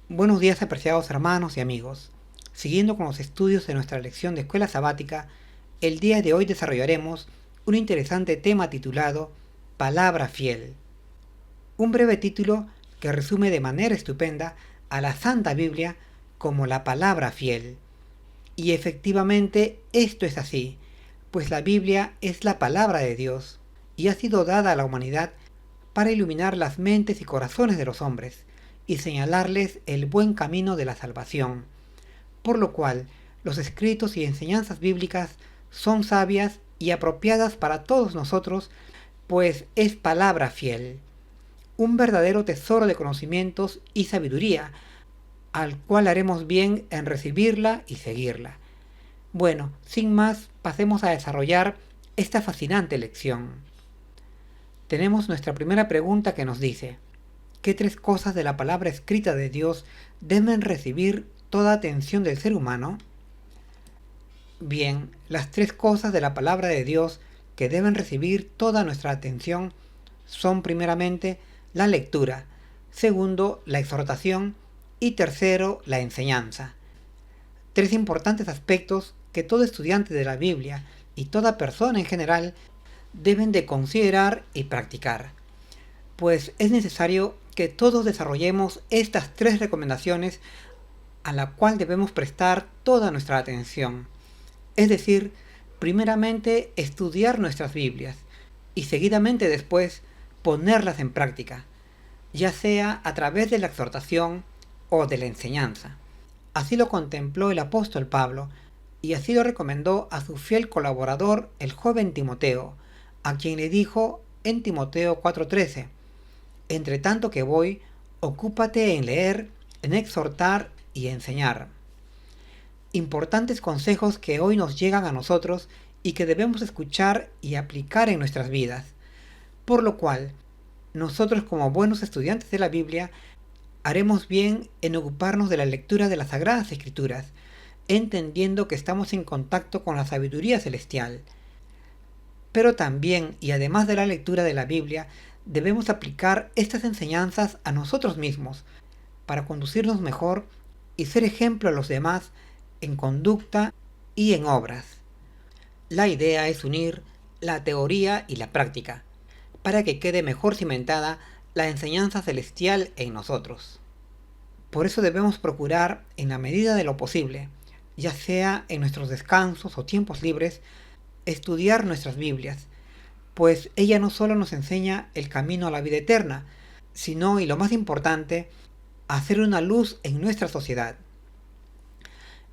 Buenos días, apreciados hermanos y amigos. Siguiendo con los estudios de nuestra lección de escuela sabática, el día de hoy desarrollaremos un interesante tema titulado Palabra Fiel. Un breve título que resume de manera estupenda a la Santa Biblia como la palabra fiel. Y efectivamente esto es así, pues la Biblia es la palabra de Dios y ha sido dada a la humanidad para iluminar las mentes y corazones de los hombres y señalarles el buen camino de la salvación, por lo cual los escritos y enseñanzas bíblicas son sabias y apropiadas para todos nosotros, pues es palabra fiel, un verdadero tesoro de conocimientos y sabiduría, al cual haremos bien en recibirla y seguirla. Bueno, sin más, pasemos a desarrollar esta fascinante lección. Tenemos nuestra primera pregunta que nos dice: ¿qué tres cosas de la palabra escrita de Dios deben recibir toda atención del ser humano? Bien, las tres cosas de la palabra de Dios que deben recibir toda nuestra atención son primeramente la lectura, segundo, la exhortación y tercero, la enseñanza. Tres importantes aspectos que todo estudiante de la Biblia y toda persona en general deben de considerar y practicar, pues es necesario que todos desarrollemos estas tres recomendaciones a la cual debemos prestar toda nuestra atención. Es decir, primeramente estudiar nuestras Biblias y seguidamente después ponerlas en práctica, ya sea a través de la exhortación o de la enseñanza. Así lo contempló el apóstol Pablo y así lo recomendó a su fiel colaborador, el joven Timoteo, a quien le dijo en Timoteo 4:13: entre tanto que voy, ocúpate en leer, en exhortar y enseñar. Importantes consejos que hoy nos llegan a nosotros y que debemos escuchar y aplicar en nuestras vidas. Por lo cual, nosotros como buenos estudiantes de la Biblia, haremos bien en ocuparnos de la lectura de las Sagradas Escrituras, entendiendo que estamos en contacto con la sabiduría celestial. Pero también, y además de la lectura de la Biblia, debemos aplicar estas enseñanzas a nosotros mismos, para conducirnos mejor y ser ejemplo a los demás en conducta y en obras. La idea es unir la teoría y la práctica, para que quede mejor cimentada la enseñanza celestial en nosotros. Por eso debemos procurar, en la medida de lo posible, ya sea en nuestros descansos o tiempos libres, estudiar nuestras Biblias, pues ella no solo nos enseña el camino a la vida eterna, sino, y lo más importante, hacer una luz en nuestra sociedad.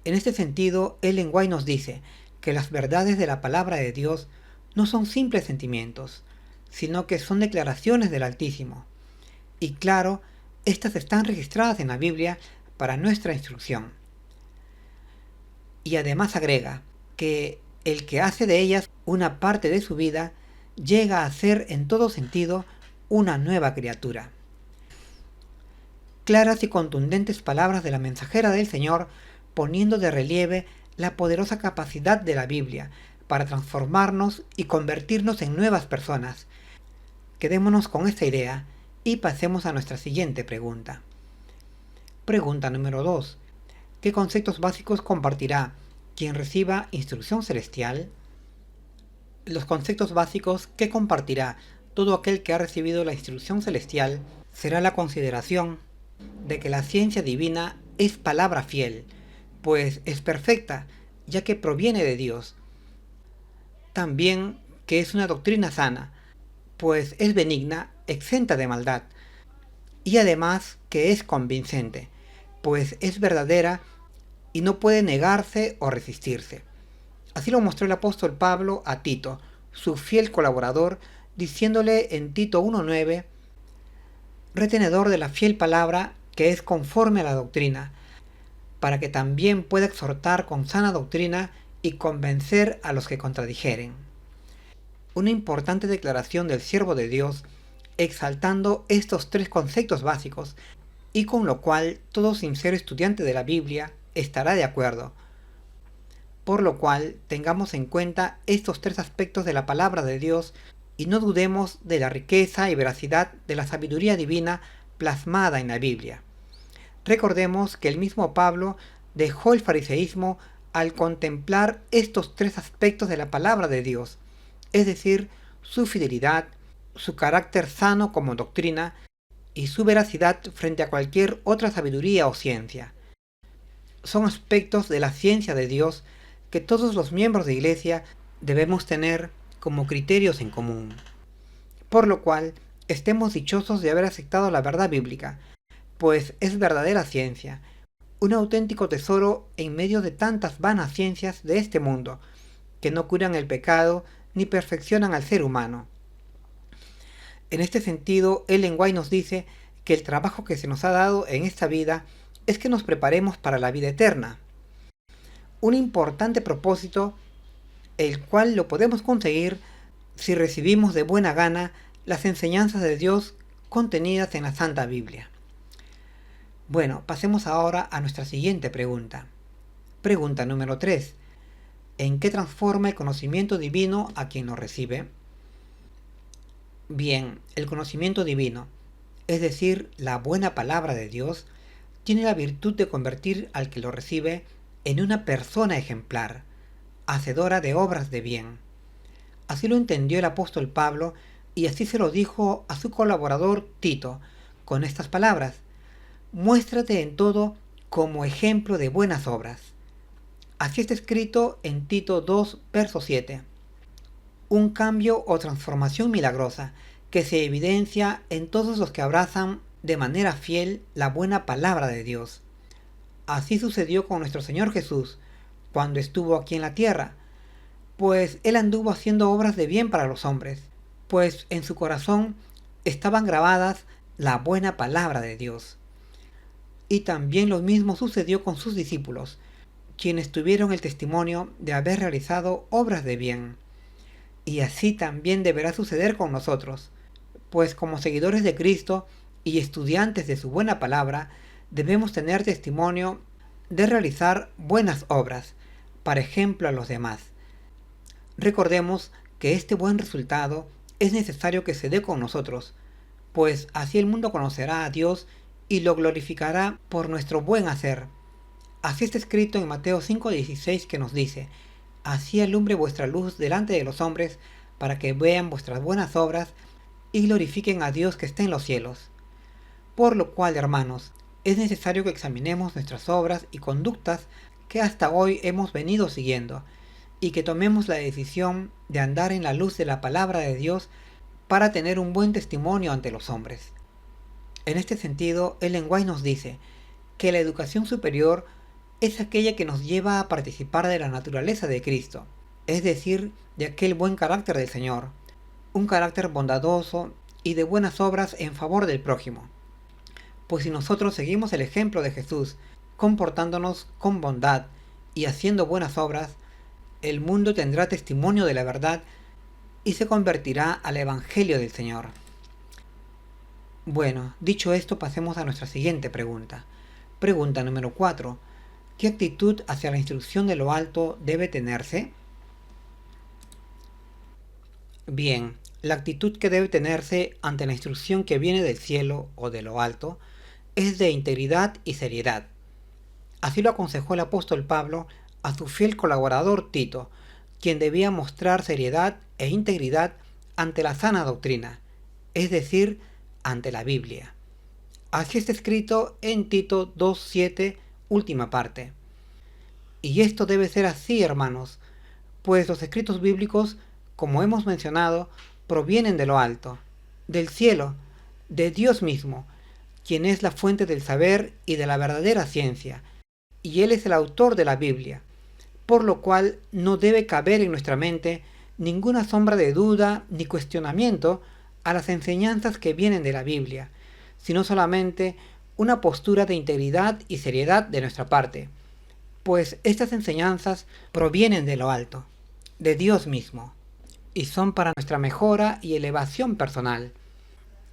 En este sentido, Ellen White nos dice que las verdades de la palabra de Dios no son simples sentimientos, sino que son declaraciones del Altísimo. Y claro, estas están registradas en la Biblia para nuestra instrucción. Y además agrega que el que hace de ellas una parte de su vida llega a ser en todo sentido una nueva criatura. Claras y contundentes palabras de la mensajera del Señor, poniendo de relieve la poderosa capacidad de la Biblia para transformarnos y convertirnos en nuevas personas. Quedémonos con esta idea y pasemos a nuestra siguiente pregunta. Pregunta número 2. ¿Qué conceptos básicos compartirá quien reciba instrucción celestial? Los conceptos básicos que compartirá todo aquel que ha recibido la instrucción celestial será la consideración de que la ciencia divina es palabra fiel, pues es perfecta, ya que proviene de Dios. También que es una doctrina sana, pues es benigna, exenta de maldad. Y además que es convincente, pues es verdadera y no puede negarse o resistirse. Así lo mostró el apóstol Pablo a Tito, su fiel colaborador, diciéndole en Tito 1:9: retenedor de la fiel palabra que es conforme a la doctrina, para que también pueda exhortar con sana doctrina y convencer a los que contradijeren. Una importante declaración del siervo de Dios, exaltando estos tres conceptos básicos, y con lo cual todo sincero estudiante de la Biblia estará de acuerdo. Por lo cual tengamos en cuenta estos tres aspectos de la palabra de Dios y no dudemos de la riqueza y veracidad de la sabiduría divina plasmada en la Biblia. Recordemos que el mismo Pablo dejó el fariseísmo al contemplar estos tres aspectos de la palabra de Dios, es decir, su fidelidad, su carácter sano como doctrina y su veracidad frente a cualquier otra sabiduría o ciencia. Son aspectos de la ciencia de Dios que todos los miembros de Iglesia debemos tener como criterios en común. Por lo cual, estemos dichosos de haber aceptado la verdad bíblica, pues es verdadera ciencia, un auténtico tesoro en medio de tantas vanas ciencias de este mundo, que no curan el pecado ni perfeccionan al ser humano. En este sentido, Ellen White nos dice que el trabajo que se nos ha dado en esta vida es que nos preparemos para la vida eterna. Un importante propósito, el cual lo podemos conseguir si recibimos de buena gana las enseñanzas de Dios contenidas en la Santa Biblia. Bueno, pasemos ahora a nuestra siguiente pregunta. Pregunta número 3. ¿En qué transforma el conocimiento divino a quien lo recibe? Bien, el conocimiento divino, es decir, la buena palabra de Dios, tiene la virtud de convertir al que lo recibe en una persona ejemplar, hacedora de obras de bien. Así lo entendió el apóstol Pablo y así se lo dijo a su colaborador Tito, con estas palabras: muéstrate en todo como ejemplo de buenas obras. Así está escrito en Tito 2, verso 7. Un cambio o transformación milagrosa que se evidencia en todos los que abrazan de manera fiel la buena palabra de Dios. Así sucedió con nuestro Señor Jesús cuando estuvo aquí en la tierra, pues Él anduvo haciendo obras de bien para los hombres, pues en su corazón estaban grabadas la buena palabra de Dios. Y también lo mismo sucedió con sus discípulos, quienes tuvieron el testimonio de haber realizado obras de bien. Y así también deberá suceder con nosotros, pues como seguidores de Cristo y estudiantes de su buena palabra, debemos tener testimonio de realizar buenas obras, para ejemplo a los demás. Recordemos que este buen resultado es necesario que se dé con nosotros, pues así el mundo conocerá a Dios y lo glorificará por nuestro buen hacer. Así está escrito en Mateo 5:16, que nos dice: así alumbre vuestra luz delante de los hombres, para que vean vuestras buenas obras y glorifiquen a Dios que está en los cielos. Por lo cual, hermanos, es necesario que examinemos nuestras obras y conductas que hasta hoy hemos venido siguiendo, y que tomemos la decisión de andar en la luz de la palabra de Dios para tener un buen testimonio ante los hombres. En este sentido, Ellen White nos dice que la educación superior es aquella que nos lleva a participar de la naturaleza de Cristo, es decir, de aquel buen carácter del Señor, un carácter bondadoso y de buenas obras en favor del prójimo. Pues si nosotros seguimos el ejemplo de Jesús, comportándonos con bondad y haciendo buenas obras, el mundo tendrá testimonio de la verdad y se convertirá al Evangelio del Señor. Bueno, dicho esto, pasemos a nuestra siguiente pregunta. Pregunta número 4. ¿Qué actitud hacia la instrucción de lo alto debe tenerse? Bien, la actitud que debe tenerse ante la instrucción que viene del cielo o de lo alto es de integridad y seriedad. Así lo aconsejó el apóstol Pablo a su fiel colaborador Tito, quien debía mostrar seriedad e integridad ante la sana doctrina, es decir, ante la Biblia. Así está escrito en Tito 2:7, última parte. Y esto debe ser así, hermanos, pues los escritos bíblicos, como hemos mencionado, provienen de lo alto, del cielo, de Dios mismo, quien es la fuente del saber y de la verdadera ciencia, y Él es el autor de la Biblia, por lo cual no debe caber en nuestra mente ninguna sombra de duda ni cuestionamiento a las enseñanzas que vienen de la Biblia, sino solamente una postura de integridad y seriedad de nuestra parte, pues estas enseñanzas provienen de lo alto, de Dios mismo, y son para nuestra mejora y elevación personal.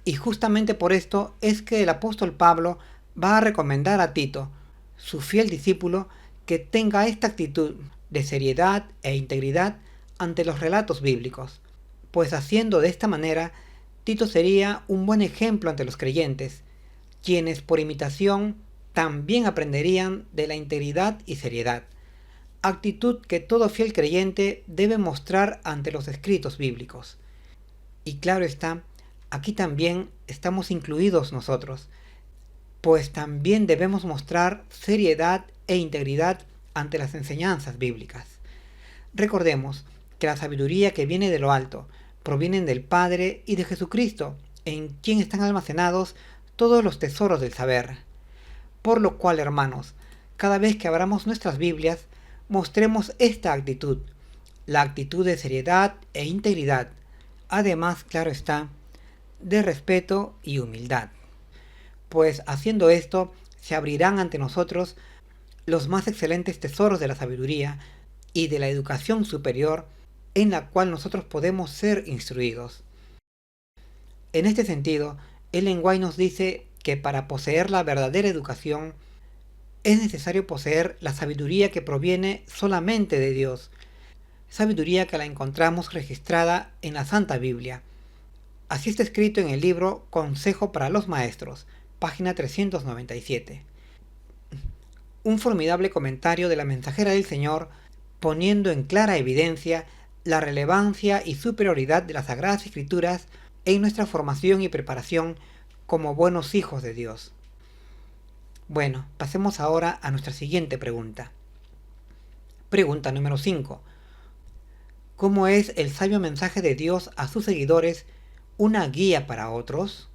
Y justamente por esto es que el apóstol Pablo va a recomendar a Tito, su fiel discípulo, que tenga esta actitud de seriedad e integridad ante los relatos bíblicos, pues haciendo de esta manera, Tito sería un buen ejemplo ante los creyentes, quienes por imitación también aprenderían de la integridad y seriedad, actitud que todo fiel creyente debe mostrar ante los escritos bíblicos. Y claro está, aquí también estamos incluidos nosotros, pues también debemos mostrar seriedad e integridad ante las enseñanzas bíblicas. Recordemos que la sabiduría que viene de lo alto proviene del Padre y de Jesucristo, en quien están almacenados todos los tesoros del saber. Por lo cual, hermanos, cada vez que abramos nuestras Biblias, mostremos esta actitud, la actitud de seriedad e integridad, además, claro está, de respeto y humildad. Pues haciendo esto, se abrirán ante nosotros los más excelentes tesoros de la sabiduría y de la educación superior en la cual nosotros podemos ser instruidos. En este sentido, Ellen White nos dice que para poseer la verdadera educación es necesario poseer la sabiduría que proviene solamente de Dios, sabiduría que la encontramos registrada en la Santa Biblia. Así está escrito en el libro Consejo para los Maestros, página 397. Un formidable comentario de la mensajera del Señor, poniendo en clara evidencia la relevancia y superioridad de las Sagradas Escrituras en nuestra formación y preparación como buenos hijos de Dios. Bueno, pasemos ahora a nuestra siguiente pregunta. Pregunta número 5. ¿Cómo es el sabio mensaje de Dios a sus seguidores una guía para otros?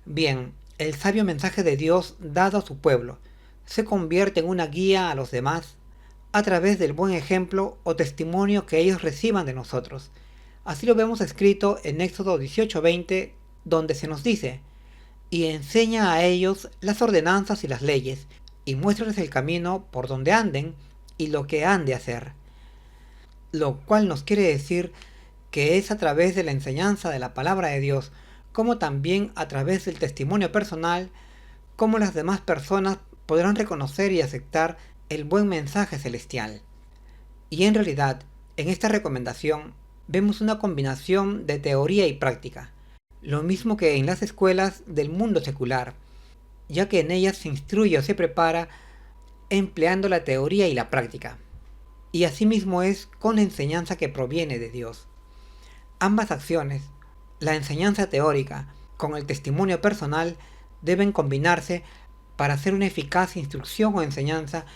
Bien, el sabio mensaje de Dios dado a su pueblo se convierte en una guía a los demás a través del buen ejemplo o testimonio que ellos reciban de nosotros. Así lo vemos escrito en Éxodo 18:20, donde se nos dice: y enseña a ellos las ordenanzas y las leyes, y muéstrales el camino por donde anden y lo que han de hacer. Lo cual nos quiere decir que es a través de la enseñanza de la palabra de Dios, como también a través del testimonio personal, como las demás personas podrán reconocer y aceptar el buen mensaje celestial. Y en realidad, en esta recomendación, vemos una combinación de teoría y práctica, lo mismo que en las escuelas del mundo secular, ya que en ellas se instruye o se prepara empleando la teoría y la práctica. Y asimismo es con la enseñanza que proviene de Dios. Ambas acciones, la enseñanza teórica con el testimonio personal, deben combinarse para hacer una eficaz instrucción o enseñanza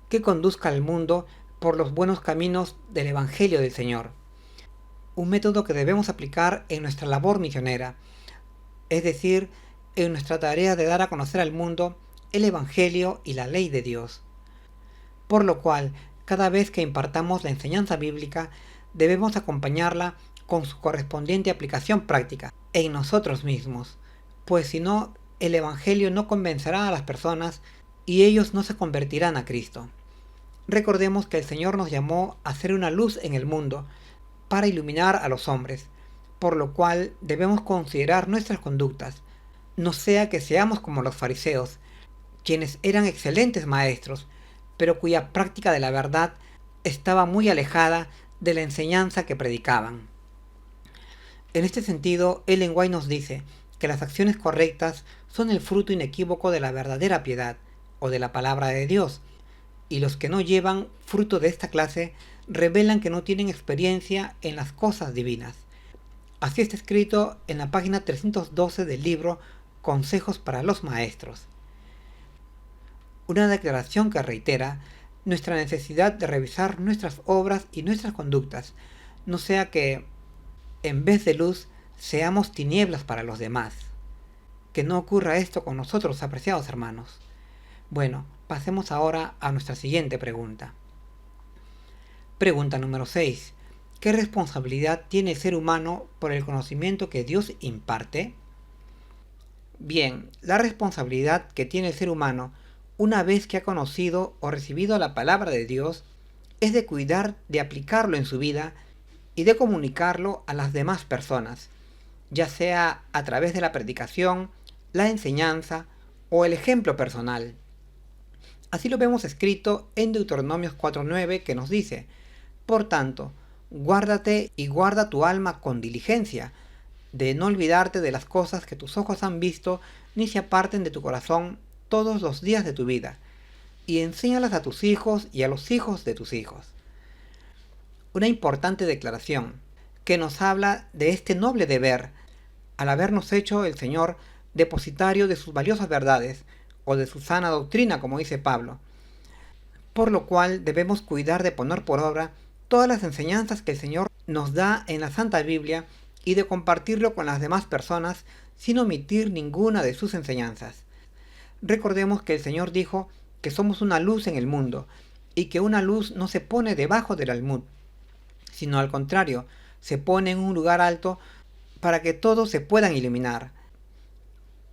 que conduzca al mundo por los buenos caminos del Evangelio del Señor. Un método que debemos aplicar en nuestra labor misionera, es decir, en nuestra tarea de dar a conocer al mundo el Evangelio y la ley de Dios. Por lo cual, cada vez que impartamos la enseñanza bíblica, debemos acompañarla con su correspondiente aplicación práctica en nosotros mismos, pues si no, el Evangelio no convencerá a las personas y ellos no se convertirán a Cristo. Recordemos que el Señor nos llamó a ser una luz en el mundo para iluminar a los hombres, por lo cual debemos considerar nuestras conductas, no sea que seamos como los fariseos, quienes eran excelentes maestros, pero cuya práctica de la verdad estaba muy alejada de la enseñanza que predicaban. En este sentido, Ellen White nos dice que las acciones correctas son el fruto inequívoco de la verdadera piedad, o de la palabra de Dios, y los que no llevan fruto de esta clase revelan que no tienen experiencia en las cosas divinas. Así está escrito en la página 312 del libro Consejos para los Maestros. Una declaración que reitera nuestra necesidad de revisar nuestras obras y nuestras conductas, no sea que, en vez de luz, seamos tinieblas para los demás. Que no ocurra esto con nosotros, apreciados hermanos. Bueno, pasemos ahora a nuestra siguiente pregunta. Pregunta número 6. ¿Qué responsabilidad tiene el ser humano por el conocimiento que Dios imparte? Bien, la responsabilidad que tiene el ser humano una vez que ha conocido o recibido la palabra de Dios es de cuidar de aplicarlo en su vida y de comunicarlo a las demás personas, ya sea a través de la predicación, la enseñanza o el ejemplo personal. Así lo vemos escrito en Deuteronomios 4:9, que nos dice: por tanto, guárdate y guarda tu alma con diligencia, de no olvidarte de las cosas que tus ojos han visto, ni se aparten de tu corazón todos los días de tu vida, y enséñalas a tus hijos y a los hijos de tus hijos. Una importante declaración que nos habla de este noble deber, al habernos hecho el Señor depositario de sus valiosas verdades, o de su sana doctrina, como dice Pablo, por lo cual debemos cuidar de poner por obra todas las enseñanzas que el Señor nos da en la Santa Biblia y de compartirlo con las demás personas sin omitir ninguna de sus enseñanzas. Recordemos que el Señor dijo que somos una luz en el mundo y que una luz no se pone debajo del almud, sino al contrario, se pone en un lugar alto para que todos se puedan iluminar.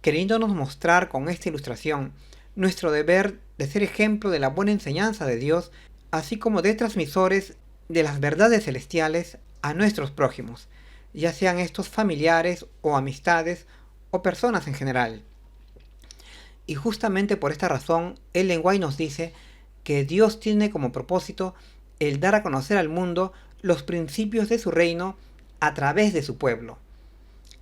Queriéndonos mostrar con esta ilustración nuestro deber de ser ejemplo de la buena enseñanza de Dios, así como de transmisores de las verdades celestiales a nuestros prójimos, ya sean estos familiares o amistades o personas en general. Y justamente por esta razón, Ellen White nos dice que Dios tiene como propósito el dar a conocer al mundo los principios de su reino a través de su pueblo.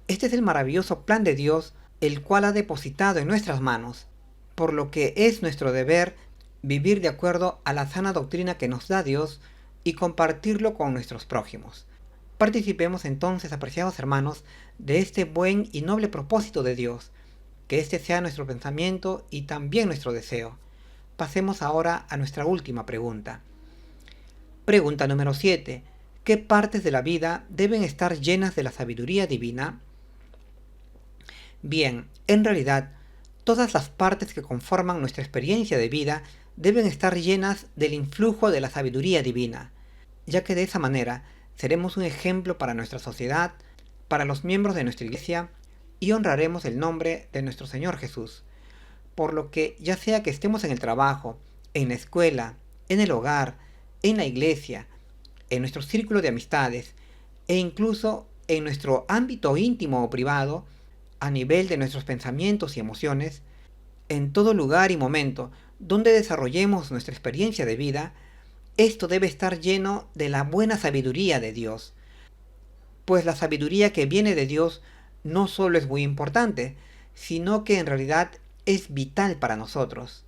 Este es el maravilloso plan de Dios, el cual ha depositado en nuestras manos, por lo que es nuestro deber vivir de acuerdo a la sana doctrina que nos da Dios y compartirlo con nuestros prójimos. Participemos entonces, apreciados hermanos, de este buen y noble propósito de Dios, que este sea nuestro pensamiento y también nuestro deseo. Pasemos ahora a nuestra última pregunta. Pregunta número 7. ¿Qué partes de la vida deben estar llenas de la sabiduría divina? Bien, en realidad, todas las partes que conforman nuestra experiencia de vida deben estar llenas del influjo de la sabiduría divina, ya que de esa manera seremos un ejemplo para nuestra sociedad, para los miembros de nuestra iglesia, y honraremos el nombre de nuestro Señor Jesús. Por lo que ya sea que estemos en el trabajo, en la escuela, en el hogar, en la iglesia, en nuestro círculo de amistades, e incluso en nuestro ámbito íntimo o privado, a nivel de nuestros pensamientos y emociones, en todo lugar y momento donde desarrollemos nuestra experiencia de vida, esto debe estar lleno de la buena sabiduría de Dios. Pues la sabiduría que viene de Dios no solo es muy importante, sino que en realidad es vital para nosotros.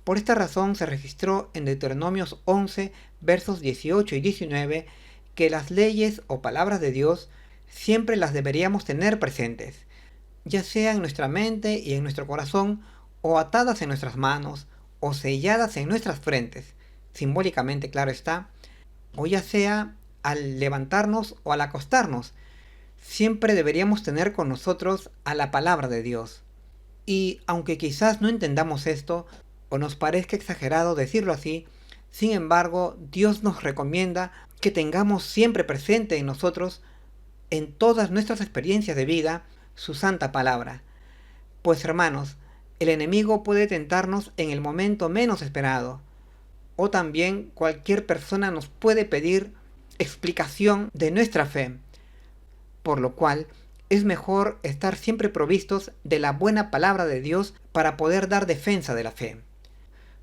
Por esta razón se registró en Deuteronomios 11, versos 18 y 19, que las leyes o palabras de Dios siempre las deberíamos tener presentes, ya sea en nuestra mente y en nuestro corazón, o atadas en nuestras manos, o selladas en nuestras frentes, simbólicamente claro está, o ya sea al levantarnos o al acostarnos, siempre deberíamos tener con nosotros a la palabra de Dios. Y aunque quizás no entendamos esto, o nos parezca exagerado decirlo así, sin embargo, Dios nos recomienda que tengamos siempre presente en nosotros, en todas nuestras experiencias de vida, su santa palabra. Pues hermanos, el enemigo puede tentarnos en el momento menos esperado, o también cualquier persona nos puede pedir explicación de nuestra fe, por lo cual es mejor estar siempre provistos de la buena palabra de Dios para poder dar defensa de la fe.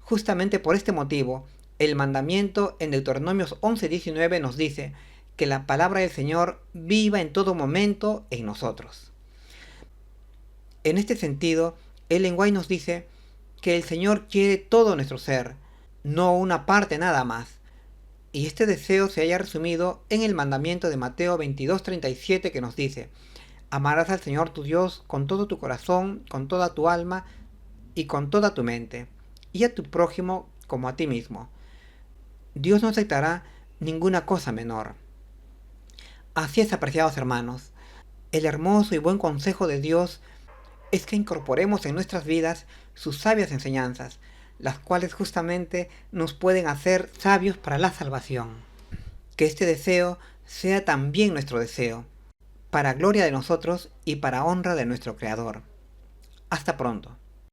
Justamente por este motivo, el mandamiento en Deuteronomios 11:19 nos dice que la palabra del Señor viva en todo momento en nosotros. En este sentido, Ellen White nos dice que el Señor quiere todo nuestro ser, no una parte nada más. Y este deseo se haya resumido en el mandamiento de Mateo 22:37 que nos dice: amarás al Señor tu Dios con todo tu corazón, con toda tu alma y con toda tu mente, y a tu prójimo como a ti mismo. Dios no aceptará ninguna cosa menor. Así es, apreciados hermanos, el hermoso y buen consejo de Dios es que incorporemos en nuestras vidas sus sabias enseñanzas, las cuales justamente nos pueden hacer sabios para la salvación. Que este deseo sea también nuestro deseo, para gloria de nosotros y para honra de nuestro Creador. Hasta pronto.